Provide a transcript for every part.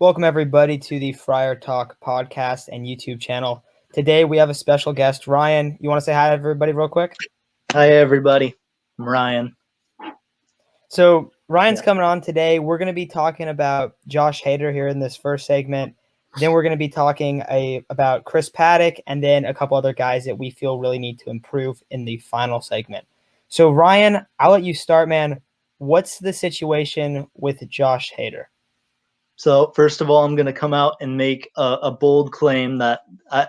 Welcome, everybody, to the Friar Talk podcast and YouTube channel. Today, we have a special guest, Ryan. You want to say hi to everybody real quick? Hi, everybody. I'm Ryan. So, Ryan's coming on today. We're going to be talking about Josh Hader here in this first segment. Then we're going to be talking about Chris Paddock and then a couple other guys that we feel really need to improve in the final segment. So, Ryan, I'll let you start, man. What's the situation with Josh Hader? So first of all, I'm going to come out and make a bold claim that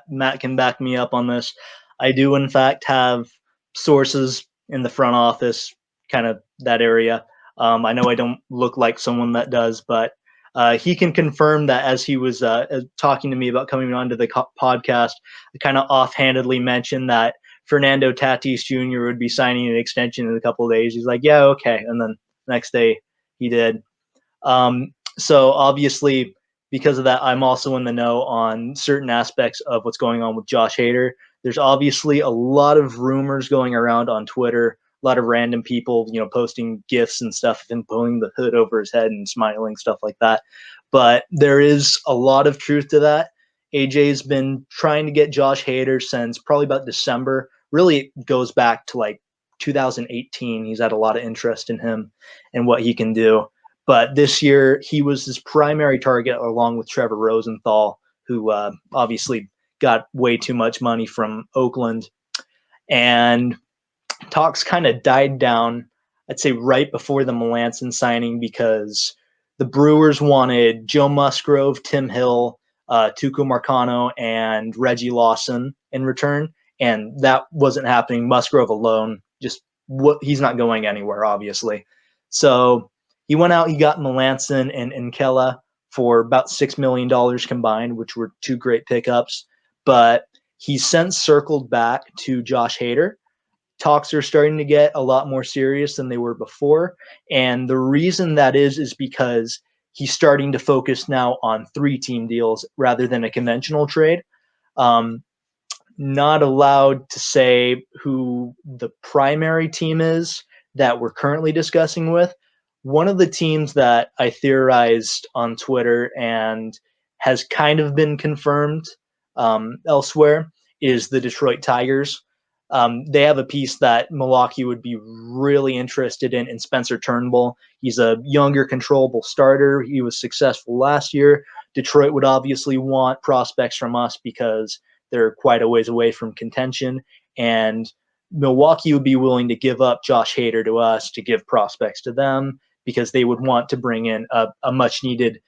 Matt can back me up on this. I do, in fact, have sources in the front office, kind of that area. I know I don't look like someone that does, but he can confirm that as he was talking to me about coming onto the podcast, I kind of offhandedly mentioned that Fernando Tatis Jr. would be signing an extension in a couple of days. He's like, yeah, okay. And then next day he did. So obviously, because of that, I'm also in the know on certain aspects of what's going on with Josh Hader. There's obviously a lot of rumors going around on Twitter, a lot of random people, posting GIFs and stuff of him pulling the hood over his head and smiling, stuff like that. But there is a lot of truth to that. AJ's been trying to get Josh Hader since probably about December. Really, it goes back to like 2018. He's had a lot of interest in him and what he can do. But this year, he was his primary target along with Trevor Rosenthal, who obviously got way too much money from Oakland. And talks kind of died down, I'd say, right before the Melanson signing because the Brewers wanted Joe Musgrove, Tim Hill, Tuco Marcano, and Reggie Lawson in return. And that wasn't happening. Musgrove alone, he's not going anywhere, obviously. So he went out, he got Melanson and Kela for about $6 million combined, which were two great pickups. But he's since circled back to Josh Hader. Talks are starting to get a lot more serious than they were before. And the reason that is because he's starting to focus now on 3-team deals rather than a conventional trade. Not allowed to say who the primary team is that we're currently discussing with. One of the teams that I theorized on Twitter and has kind of been confirmed elsewhere is the Detroit Tigers. They have a piece that Milwaukee would be really interested in Spencer Turnbull. He's a younger, controllable starter. He was successful last year. Detroit would obviously want prospects from us because they're quite a ways away from contention. And Milwaukee would be willing to give up Josh Hader to us to give prospects to them because they would want to bring in a much-needed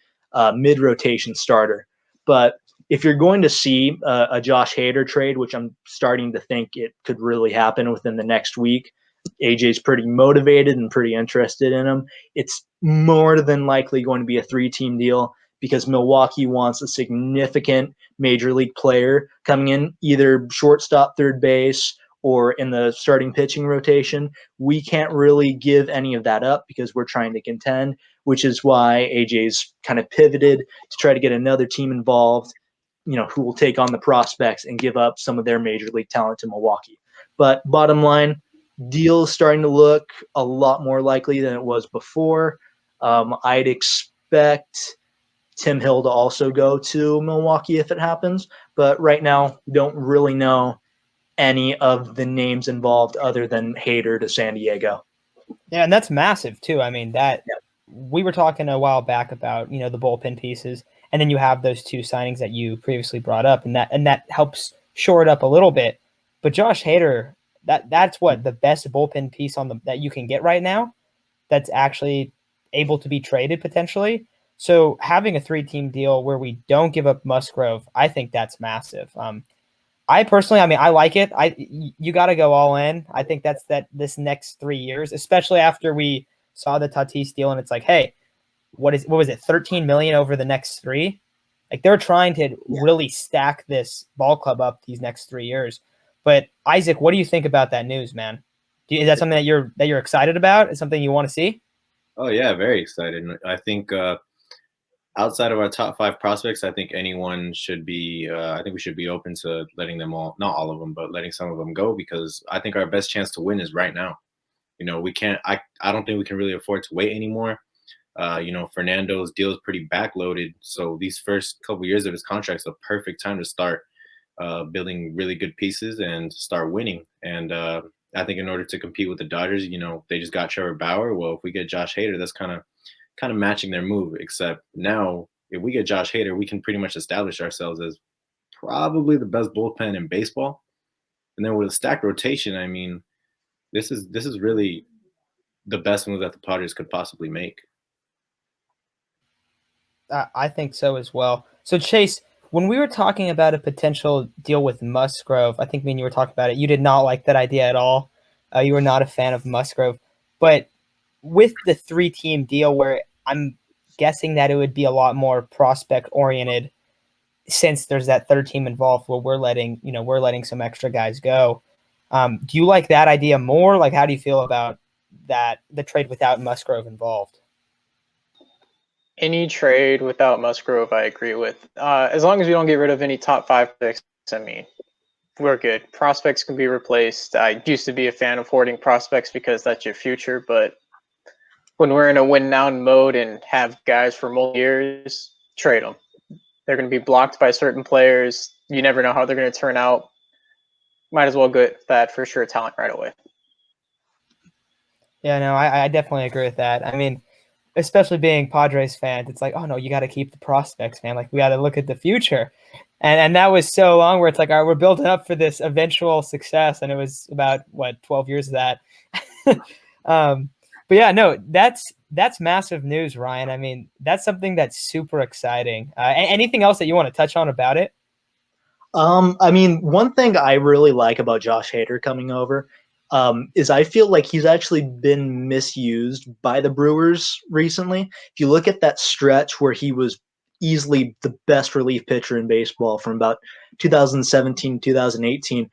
mid-rotation starter. But if you're going to see a Josh Hader trade, which I'm starting to think it could really happen within the next week, AJ's pretty motivated and pretty interested in him. It's more than likely going to be a 3-team deal because Milwaukee wants a significant major league player coming in, either shortstop, third base, or in the starting pitching rotation. We can't really give any of that up because we're trying to contend, which is why AJ's kind of pivoted to try to get another team involved, who will take on the prospects and give up some of their major league talent to Milwaukee. But bottom line, deal is starting to look a lot more likely than it was before. I'd expect Tim Hill to also go to Milwaukee if it happens. But right now, we don't really know any of the names involved other than Hader to San Diego. Yeah, and that's massive too. I mean, we were talking a while back about, the bullpen pieces, and then you have those 2 signings that you previously brought up, and that helps shore it up a little bit. But Josh Hader, that's what the best bullpen piece that you can get right now that's actually able to be traded potentially. So having a 3-team deal where we don't give up Musgrove, I think that's massive. I personally, I like it. You got to go all in. I think that's this next 3 years, especially after we saw the Tatis deal, and it's like, hey, what was it, 13 million over the next 3? Like, they're trying to really stack this ball club up these next 3 years. But Isaac, what do you think about that news, man? Is that something that you're excited about? Is something you want to see? Oh yeah, very excited. I think outside of our top 5 prospects, I think anyone should be. I think we should be open to letting them all, not all of them, but letting some of them go, because I think our best chance to win is right now. We can't. I don't think we can really afford to wait anymore. Fernando's deal is pretty backloaded, so these first couple years of his contract is a perfect time to start building really good pieces and start winning. And I think in order to compete with the Dodgers, they just got Trevor Bauer. Well, if we get Josh Hader, that's kind of matching their move. Except now, if we get Josh Hader, we can pretty much establish ourselves as probably the best bullpen in baseball. And then with a stacked rotation, I mean, this is really the best move that the Padres could possibly make. I think so as well. So Chase, when we were talking about a potential deal with Musgrove, I think me and you were talking about it. You did not like that idea at all. You were not a fan of Musgrove, but with the 3-team deal, where I'm guessing that it would be a lot more prospect oriented, since there's that third team involved, where we're letting some extra guys go. Do you like that idea more? Like, how do you feel about that, the trade without Musgrove involved? Any trade without Musgrove, I agree with. As long as we don't get rid of any top 5 picks, I mean, we're good. Prospects can be replaced. I used to be a fan of hoarding prospects because that's your future, but when we're in a win now mode and have guys for multiple years, trade them. They're going to be blocked by certain players. You never know how they're going to turn out. Might as well get that for sure talent right away. Yeah, no, I definitely agree with that. I mean, especially being Padres fans, it's like, oh no, you got to keep the prospects, man. Like, we got to look at the future, and that was so long where it's like, all right, we're building up for this eventual success, and it was about 12 years of that. But yeah, no, that's massive news, Ryan. I mean, that's something that's super exciting. Anything else that you want to touch on about it? I mean, one thing I really like about Josh Hader coming over is I feel like he's actually been misused by the Brewers recently. If you look at that stretch where he was easily the best relief pitcher in baseball from about 2017, 2018,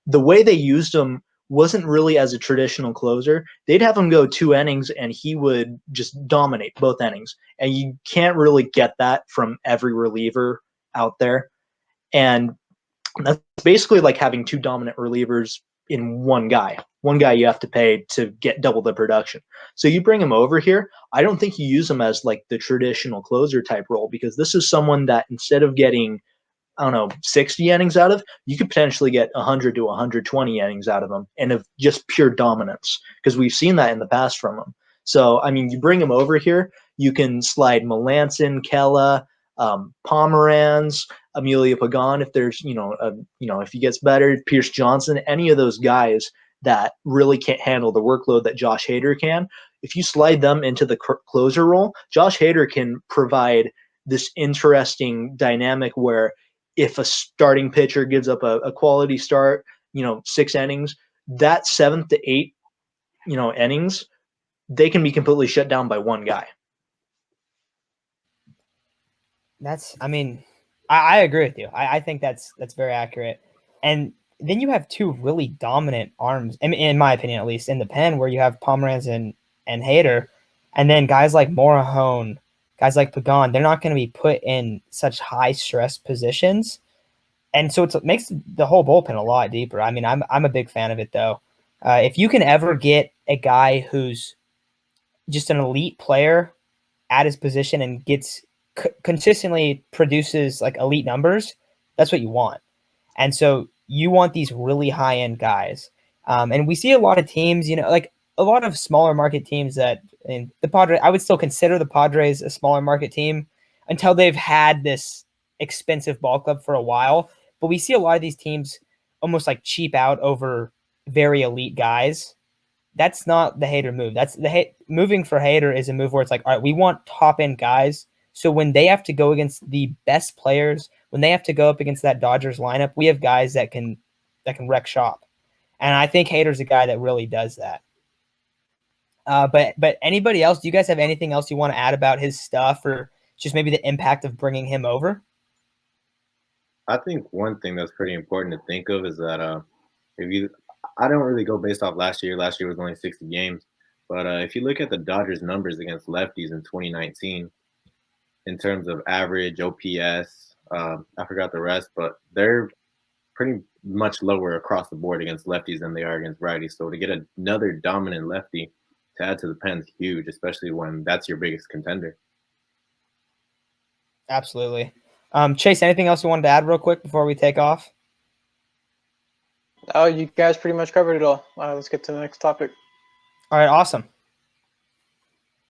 the way they used him wasn't really as a traditional closer. They'd have him go 2 innings and he would just dominate both innings. And you can't really get that from every reliever out there. And that's basically like having 2 dominant relievers in one guy. One guy you have to pay to get double the production. So you bring him over here. I don't think you use him as like the traditional closer type role, because this is someone that instead of getting, I don't know, 60 innings out of, you could potentially get 100 to 120 innings out of him, and of just pure dominance, because we've seen that in the past from him. So, I mean, you bring him over here, you can slide Melanson, Kella, Pomeranz, Amelia Pagan, if there's, if he gets better, Pierce Johnson, any of those guys that really can't handle the workload that Josh Hader can. If you slide them into the closer role, Josh Hader can provide this interesting dynamic where if a starting pitcher gives up a quality start, 6 innings, that 7th to 8, innings, they can be completely shut down by one guy. I agree with you. I think that's very accurate. And then you have 2 really dominant arms, in my opinion, at least, in the pen, where you have Pomeranz and Hader, and then guys like Morahone, guys like Pagan, they're not going to be put in such high stress positions. And so it makes the whole bullpen a lot deeper. I mean, I'm a big fan of it, though. If you can ever get a guy who's just an elite player at his position and gets consistently produces like elite numbers, that's what you want. And so you want these really high end guys. And we see a lot of teams, like a lot of smaller market teams that, and the Padres, I would still consider the Padres a smaller market team until they've had this expensive ball club for a while. But we see a lot of these teams almost like cheap out over very elite guys. That's not the Hader move. That's moving for Hader is a move where it's like, all right, we want top end guys. So when they have to go against the best players, when they have to go up against that Dodgers lineup, we have guys that can wreck shop. And I think Hader's a guy that really does that. But anybody else, do you guys have anything else you want to add about his stuff, or just maybe the impact of bringing him over? I think one thing that's pretty important to think of is that I don't really go based off last year. Last year was only 60 games. But if you look at the Dodgers' numbers against lefties in 2019, in terms of average, OPS, I forgot the rest, but they're pretty much lower across the board against lefties than they are against righties. So to get another dominant lefty to add to the pen is huge, especially when that's your biggest contender. Absolutely. Chase, anything else you wanted to add real quick before we take off? Oh, you guys pretty much covered it all. Let's get to the next topic. All right, awesome.